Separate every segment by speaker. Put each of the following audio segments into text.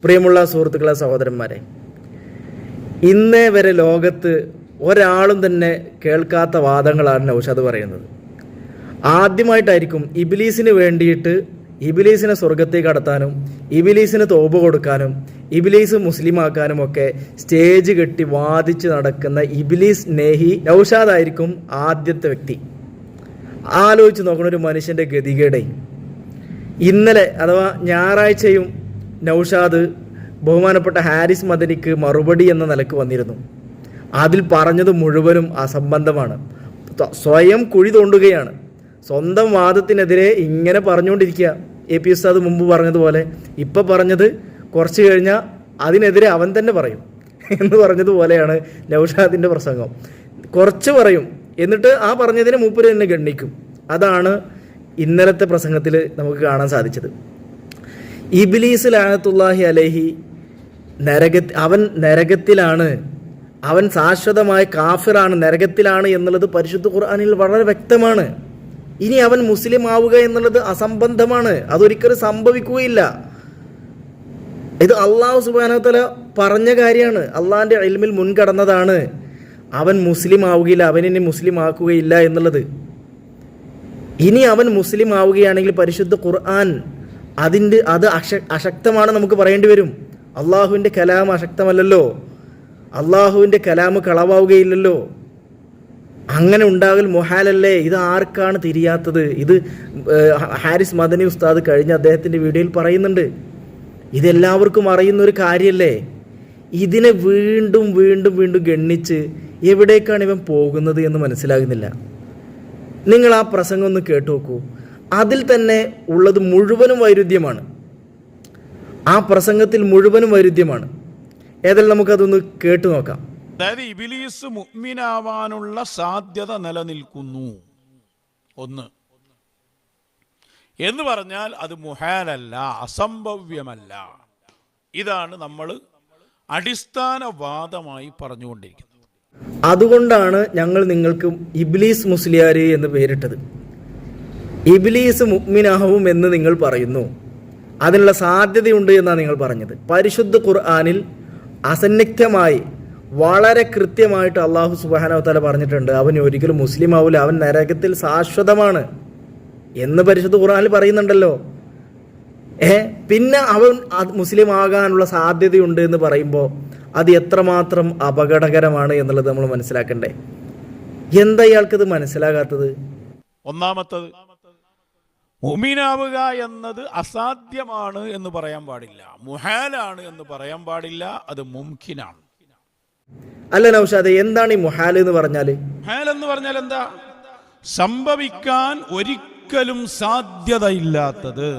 Speaker 1: പ്രിയമുള്ള സുഹൃത്തുക്കളെ, സഹോദരന്മാരെ, ഇന്നേ വരെ ലോകത്ത് ഒരാളും തന്നെ കേൾക്കാത്ത വാദങ്ങളാണ് നൗഷാദ് പറയുന്നത്. ആദ്യമായിട്ടായിരിക്കും ഇബിലീസിന് വേണ്ടിയിട്ട് ഇബിലീസിനെ സ്വർഗത്തേക്ക് കടത്താനും ഇബിലീസിന് തോപ കൊടുക്കാനും ഇബിലീസ് മുസ്ലിമാക്കാനും ഒക്കെ സ്റ്റേജ് കെട്ടി വാദിച്ച് നടക്കുന്ന ഇബിലീസ് സ്നേഹി നൗഷാദായിരിക്കും ആദ്യത്തെ വ്യക്തി. ആലോചിച്ച് നോക്കുന്ന ഒരു മനുഷ്യൻ്റെ ഗതികേടെ. ഇന്നലെ അഥവാ ഞായറാഴ്ചയും നൗഷാദ് ബഹുമാനപ്പെട്ട ഹാരിസ് മദനിക്ക് മറുപടി എന്ന നിലക്ക് വന്നിരുന്നു. അതിൽ പറഞ്ഞത് മുഴുവനും അസംബന്ധമാണ്. സ്വയം കുഴി തോണ്ടുകയാണ്. സ്വന്തം വാദത്തിനെതിരെ ഇങ്ങനെ പറഞ്ഞുകൊണ്ടിരിക്കുക. എ പി ഉസ്താദ് മുമ്പ് പറഞ്ഞതുപോലെ ഇപ്പം പറഞ്ഞത് കുറച്ച് കഴിഞ്ഞാൽ അതിനെതിരെ അവൻ തന്നെ പറയും എന്ന് പറഞ്ഞതുപോലെയാണ് നൗഷാദിൻ്റെ പ്രസംഗം. കുറച്ച് പറയും, എന്നിട്ട് ആ പറഞ്ഞതിനെ മൂപ്പര് തന്നെ ഗണ്ണിക്കും. അതാണ് ഇന്നലത്തെ പ്രസംഗത്തിൽ നമുക്ക് കാണാൻ സാധിച്ചത്. ഇബ്ലീസ് ലഅനത്തുല്ലാഹി അലൈഹി അവൻ നരകത്തിലാണ്, അവൻ ശാശ്വതമായ കാഫിറാണ്, നരകത്തിലാണ് എന്നുള്ളത് പരിശുദ്ധ ഖുർആനിൽ വളരെ വ്യക്തമാണ്. ഇനി അവൻ മുസ്ലിം ആവുക എന്നുള്ളത് അസംബന്ധമാണ്, അതൊരിക്കലും സംഭവിക്കുകയില്ല. ഇത് അള്ളാഹു സുബ്ഹാനഹു വ തആല പറഞ്ഞ കാര്യമാണ്, അള്ളാഹിൻ്റെ ഇൽമിൽ മുൻകടന്നതാണ്. അവൻ മുസ്ലിം ആവുകയില്ല, അവനിനി മുസ്ലിം ആക്കുകയില്ല എന്നുള്ളത്. ഇനി അവൻ മുസ്ലിം ആവുകയാണെങ്കിൽ പരിശുദ്ധ ഖുർആൻ അത് അശക്തമാണ് നമുക്ക് പറയേണ്ടി വരും. അള്ളാഹുവിൻ്റെ കലാം അശക്തമല്ലല്ലോ, അള്ളാഹുവിൻ്റെ കലാം കളവാവുകയില്ലല്ലോ. അങ്ങനെ ഉണ്ടാകൽ മുഹാലല്ലേ? ഇത് ആർക്കാണ് തിരിയാത്തത്? ഇത് ഹാരിസ് മദനി ഉസ്താദ് കഴിഞ്ഞ അദ്ദേഹത്തിൻ്റെ വീഡിയോയിൽ പറയുന്നുണ്ട്. ഇതെല്ലാവർക്കും അറിയുന്ന ഒരു കാര്യമല്ലേ? ഇതിനെ വീണ്ടും വീണ്ടും വീണ്ടും ഗണ്ണിച്ച് എവിടേക്കാണ് ഇവൻ പോകുന്നത് എന്ന് മനസ്സിലാകുന്നില്ല. നിങ്ങൾ ആ പ്രസംഗം ഒന്ന് കേട്ടു നോക്കൂ. അതിൽ തന്നെ ഉള്ളത് മുഴുവനും വൈരുദ്ധ്യമാണ്. ആ പ്രസംഗത്തിൽ മുഴുവനും വൈരുദ്ധ്യമാണ്. ഏതായാലും നമുക്കതൊന്ന് കേട്ടു നോക്കാം.
Speaker 2: അതായത് ഇബ്ലീസ് മുഅ്മിനാവാനുള്ള സാധ്യത നിലനിൽക്കുന്നു ഒന്ന് എന്ന് പറഞ്ഞാൽ അത് മുഹാലല്ല, അസംഭവ്യമല്ല. ഇതാണ് നമ്മൾ അടിസ്ഥാനവാദമായി പറഞ്ഞുകൊണ്ടിരിക്കുന്നത്.
Speaker 1: അതുകൊണ്ടാണ് ഞങ്ങൾ നിങ്ങൾക്ക് ഇബ്ലീസ് മുസ്ലിയാർ എന്ന് പേരിട്ടത്. ഇബ്ലീസ് മുഅ്മിനാവും എന്ന് നിങ്ങൾ പറയുന്നു, അതിനുള്ള സാധ്യതയുണ്ട് എന്നാണ് നിങ്ങൾ പറഞ്ഞത്. പരിശുദ്ധ ഖുർആനിൽ അസന്നിഗ്ധമായി വളരെ കൃത്യമായിട്ട് അള്ളാഹു സുബ്ഹാനഹു വ തആല പറഞ്ഞിട്ടുണ്ട്, അവൻ ഒരിക്കലും മുസ്ലിം ആവില്ല, അവൻ നരകത്തിൽ ശാശ്വതമാണ് എന്ന് പരിശുദ്ധ ഖുർആനിൽ പറയുന്നുണ്ടല്ലോ. പിന്നെ അവൻ മുസ്ലിം ആകാനുള്ള സാധ്യതയുണ്ട് എന്ന് പറയുമ്പോൾ അത് എത്രമാത്രം അപകടകരമാണ് എന്നുള്ളത് നമ്മൾ മനസ്സിലാക്കണ്ടേ? എന്താ ഇയാൾക്കത് മനസ്സിലാകാത്തത്?
Speaker 2: ഒന്നാമത്തത്, മുഅ്മിനാവുക എന്നത് അസാധ്യമാണ് എന്ന് പറയാൻ പാടില്ല, മുഹാലാണ് എന്ന് പറയാൻ പാടില്ല, അത് മുംകിനാണ്.
Speaker 1: അല്ല നൗഷാദേ, എന്താണ് ഈ മുഹാൽ എന്ന് പറഞ്ഞാൽ?
Speaker 2: മുഹാൽ എന്ന് പറഞ്ഞാൽ എന്താ? സംഭവിക്കാൻ ഒരിക്കലും സാധ്യതയില്ലാത്തത്.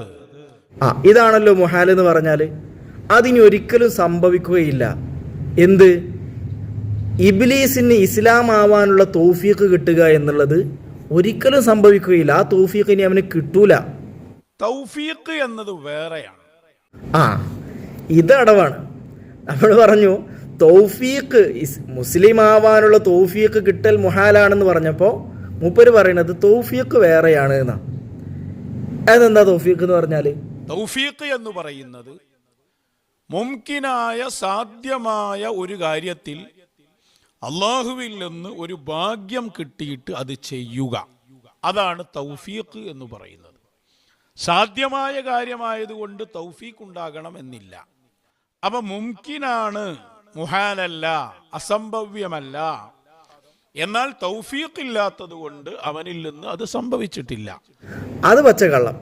Speaker 1: ഇതാണല്ലോ മുഹാൽ എന്ന് പറഞ്ഞാൽ. അതിനി ഒരിക്കലും സംഭവിക്കുകയില്ല. എന്ത്? ഇബ്ലീസിന് ഇസ്ലാം ആവാനുള്ള തൗഫീഖ് കിട്ടുക എന്നുള്ളത് ഒരിക്കലും സംഭവിക്കുകയില്ല. ആ തൗഫീഖ് ഇനി അവന് കിട്ടൂല.
Speaker 2: തൗഫീഖ് എന്നത് വേറെയാണ്.
Speaker 1: ഇത് അടവാണ്. നമ്മൾ പറഞ്ഞു തൗഫീഖ്, മുസ്ലിം ആവാനുള്ള തൗഫീഖ് കിട്ടൽ മുഹാലാണെന്ന് പറഞ്ഞപ്പോൾ മൂപ്പര് പറയണത് തൗഫീഖ് വേറെയാണ് എന്നാ. അതെന്താ തൗഫീഖ് എന്ന് പറഞ്ഞാൽ?
Speaker 2: തൗഫീഖ് എന്ന് പറയുന്നത് മുംകിനായ സാധ്യമായ ഒരു കാര്യത്തിൽ അള്ളാഹുവിൽ നിന്ന് ഒരു ഭാഗ്യം കിട്ടിയിട്ട് അത് ചെയ്യുക, അതാണ് തൗഫീഖ് എന്ന് പറയുന്നത്. സാധ്യമായ കാര്യമായതുകൊണ്ട് തൗഫീഖ് ഉണ്ടാകണം എന്നില്ല. അപ്പൊ മുംകിനാണ്, മുഹാലല്ല, അസംഭവ്യമല്ല. എന്നാൽ തൗഫീഖ് ഇല്ലാത്തത് കൊണ്ട് അവനിൽ നിന്ന് അത് സംഭവിച്ചിട്ടില്ല.
Speaker 1: അത് പച്ചക്കള്ളം.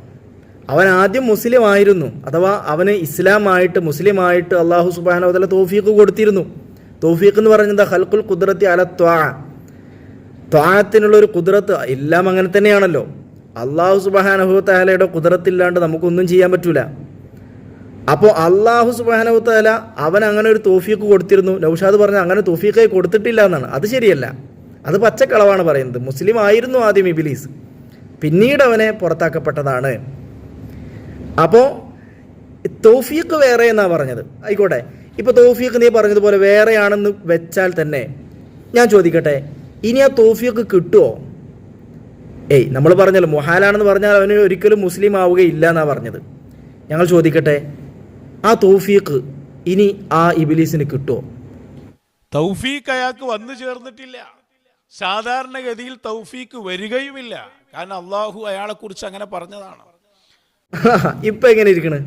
Speaker 1: അവൻ ആദ്യം മുസ്ലിം ആയിരുന്നു, അഥവാ അവന് ഇസ്ലാമായിട്ട് മുസ്ലിമായിട്ട് അള്ളാഹു സുബ്ഹാനഹു വ തആല തൗഫീഖ് കൊടുത്തിരുന്നു. തൗഫീഖ് എന്ന് പറയുന്നത് ഖൽഖുൽ ഖുദ്റത്തി അല ത്വാഅത്തിനുള്ളൊരു ഖുദ്റത്ത്. എല്ലാം അങ്ങനെ തന്നെയാണല്ലോ. അള്ളാഹു സുബ്ഹാനഹു വ തആലയുടെ ഖുദ്റത്തില്ലാണ്ട് നമുക്കൊന്നും ചെയ്യാൻ പറ്റൂല. അപ്പോൾ അള്ളാഹു സുബ്ഹാനഹു വ തആല അവൻ അങ്ങനെ ഒരു തൗഫീഖ് കൊടുത്തിരുന്നു. നൗഷാദ് പറഞ്ഞ അങ്ങനെ തൗഫീഖ് കൊടുത്തിട്ടില്ല എന്നാണ്. അത് ശരിയല്ല, അത് പച്ചക്കളവാണ് പറയുന്നത്. മുസ്ലിം ആയിരുന്നു ആദ്യം ഇബ്ലീസ്, പിന്നീട് അവനെ പുറത്താക്കപ്പെട്ടതാണ്. അപ്പോൾ തൗഫീഖ് വേറെ എന്നാണ് പറഞ്ഞത്. ആയിക്കോട്ടെ, ഇപ്പോൾ തൗഫീഖ് നീ പറഞ്ഞതുപോലെ വേറെയാണെന്ന് വെച്ചാൽ തന്നെ ഞാൻ ചോദിക്കട്ടെ, ഇനി ആ തൗഫീഖ് കിട്ടുമോ? നമ്മൾ പറഞ്ഞല്ലോ മുഹാലാണെന്ന് പറഞ്ഞാൽ അവന് ഒരിക്കലും മുസ്ലിം ആവുകയില്ല എന്നാണ് പറഞ്ഞത്. ഞങ്ങൾ ചോദിക്കട്ടെ, ആ തൗഫീഖ് ഇനി ആ ഇബ്ലീസിന് കിട്ടുമോ?
Speaker 2: തൗഫീഖ് അയാൾക്ക് വന്നു ചേർന്നിട്ടില്ല. സാധാരണഗതിയിൽ തൗഫീഖ് വരികയുമില്ല. കാരണം അള്ളാഹു അയാളെ കുറിച്ച് അങ്ങനെ പറഞ്ഞതാണ്.
Speaker 1: ഇപ്പൊ എങ്ങനെ ഇരിക്കണ്?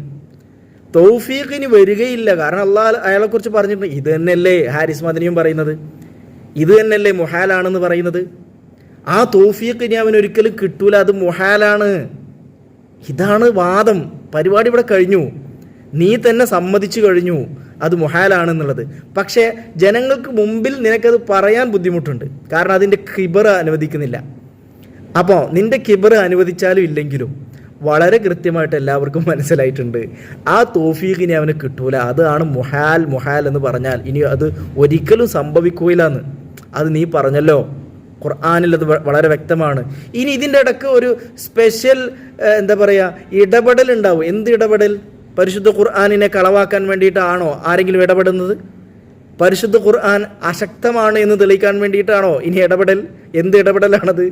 Speaker 1: തൗഫീഖ് ഇനി വരികയില്ല. കാരണം അള്ളാഹ് അയാളെ കുറിച്ച് പറഞ്ഞിട്ടുണ്ട്. ഇത് തന്നെയല്ലേ ഹാരിസ് മദനിയും പറയുന്നത്, ഇത് തന്നെയല്ലേ മുഹാലാണെന്ന് പറയുന്നത്. ആ തൗഫീഖ് ഇനി അവൻ ഒരിക്കലും കിട്ടൂല, അത് മുഹാലാണ്. ഇതാണ് വാദം. പരിപാടി ഇവിടെ കഴിഞ്ഞു. നീ തന്നെ സമ്മതിച്ചു കഴിഞ്ഞു അത് മുഹാലാണെന്നുള്ളത്. പക്ഷേ ജനങ്ങൾക്ക് മുമ്പിൽ നിനക്കത് പറയാൻ ബുദ്ധിമുട്ടുണ്ട്. കാരണം അതിൻ്റെ കിബർ അനുവദിക്കുന്നില്ല. അപ്പോൾ നിന്റെ കിബർ അനുവദിച്ചാലും ഇല്ലെങ്കിലും വളരെ കൃത്യമായിട്ട് എല്ലാവർക്കും മനസ്സിലായിട്ടുണ്ട് ആ തൗഫീഖിനെ അവന് കിട്ടൂല. അതാണ് മുഹാൽ എന്ന് പറഞ്ഞാൽ ഇനി അത് ഒരിക്കലും സംഭവിക്കൂല എന്ന്. അത് നീ പറഞ്ഞല്ലോ, ഖുർആനിൽ അത് വളരെ വ്യക്തമാണ്. ഇനി ഇതിൻ്റെ ഇടയ്ക്ക് ഒരു സ്പെഷ്യൽ എന്താ പറയുക ഇടപെടൽ ഉണ്ടാവും. എന്ത് ഇടപെടൽ? പരിശുദ്ധ ഖുർആനിനെ കളവാക്കാൻ വേണ്ടിയിട്ടാണോ ആരെങ്കിലും ഇടപെടുന്നത്? പരിശുദ്ധ ഖുർആൻ അശക്തമാണ് എന്ന് തെളിയിക്കാൻ വേണ്ടിയിട്ടാണോ ഇനി ഇടപെടൽ? എന്ത് ഇടപെടലാണത്?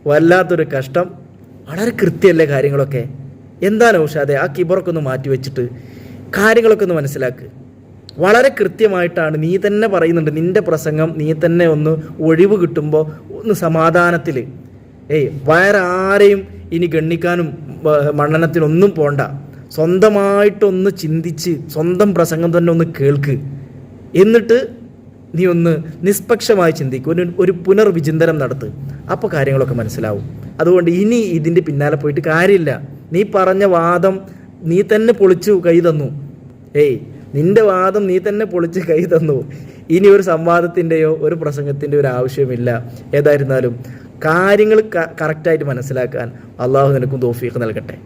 Speaker 1: വല്ലാത്തൊരു കഷ്ടം. വളരെ കൃത്യമല്ലേ കാര്യങ്ങളൊക്കെ? എന്താണ് ഉഷാദെ, ആ കിബറൊക്കെ ഒന്ന് മാറ്റി വെച്ചിട്ട് കാര്യങ്ങളൊക്കെ ഒന്ന് മനസ്സിലാക്ക്. വളരെ കൃത്യമായിട്ടാണ് നീ തന്നെ പറയുന്നുണ്ട്. നിൻ്റെ പ്രസംഗം നീ തന്നെ ഒന്ന് ഒഴിവ് കിട്ടുമ്പോൾ ഒന്ന് സമാധാനത്തിൽ വേറെ ആരെയും ഇനി ഗണ്ണിക്കാനും മണ്ഡനത്തിനൊന്നും പോണ്ട. സ്വന്തമായിട്ടൊന്ന് ചിന്തിച്ച് സ്വന്തം പ്രസംഗം തന്നെ ഒന്ന് കേൾക്ക്. എന്നിട്ട് നീ ഒന്ന് നിഷ്പക്ഷമായി ചിന്തിക്കും, ഒരു പുനർവിചിന്തനം നടത്ത്. അപ്പോൾ കാര്യങ്ങളൊക്കെ മനസ്സിലാവും. അതുകൊണ്ട് ഇനി ഇതിൻ്റെ പിന്നാലെ പോയിട്ട് കാര്യമില്ല. നീ പറഞ്ഞ വാദം നീ തന്നെ പൊളിച്ചു കൈ തന്നു. നിന്റെ വാദം നീ തന്നെ പൊളിച്ച് കൈ തന്നു. ഇനി ഒരു സംവാദത്തിൻ്റെയോ ഒരു പ്രസംഗത്തിൻ്റെയോ ഒരു ആവശ്യമില്ല. ഏതായിരുന്നാലും കാര്യങ്ങൾ കറക്റ്റായിട്ട് മനസ്സിലാക്കാൻ അള്ളാഹു നിനക്കും തൗഫീഖ് നൽകട്ടെ.